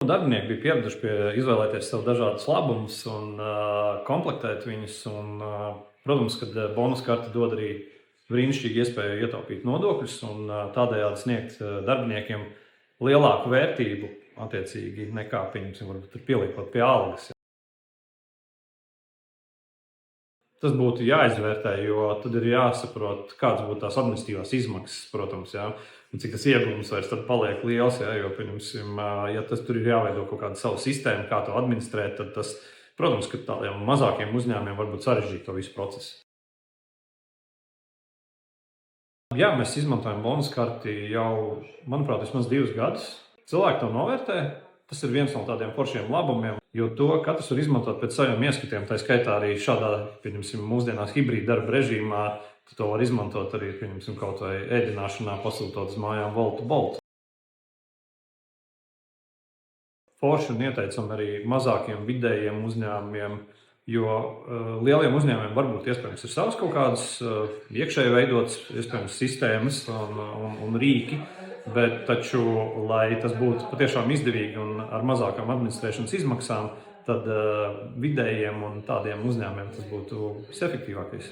Darbinieki bija pieraduši pie izvēlēties sev dažādus labumus un komplektēt viņus. Protams, ka bonus karte dod arī brīnišķīgu iespēju ietaupīt nodokļus un tādējādi sniegt darbiniekiem lielāku vērtību, attiecīgi, nekā, pieņemsim, varbūt pieliekot pie algas. Tas būtu jāizvērtē, jo tad ir jāsaprot, kādas būtu tās administratīvās izmaksas, protams, jā, un cik tas ieguvums vairs tad paliek liels, jā, jo, pieņemsim, ja tas tur ir jāveido kaut kāda sava sistēma, kā to administrēt, tad tas, protams, ka tādiem mazākiem uzņēmumiem varbūt sarežģīt to visu procesu. Jā, mēs izmantojam bonus karti jau, manuprāt, vismaz 2 gadus. Cilvēki to novērtē. Tas ir viens no tādiem foršiem labumiem, jo to katrs var izmantot pēc saviem ieskatiem. Tā skaitā arī šādā, pieņemsim, mūsdienās hibrīda darba režīmā, to var izmantot arī, pieņemsim, kaut vai ēdināšanā, pasūtot uz mājām Bolt. Forši un ieteicam arī mazākiem vidējiem uzņēmumiem, jo lieliem uzņēmumiem varbūt iespējams ir savas kaut kādas iekšēji veidotas, iespējams, sistēmas un rīki, bet taču, lai tas būtu patiešām izdevīgi un ar mazākām administrēšanas izmaksām, tad vidējiem un tādiem uzņēmumiem tas būtu visefektīvākais.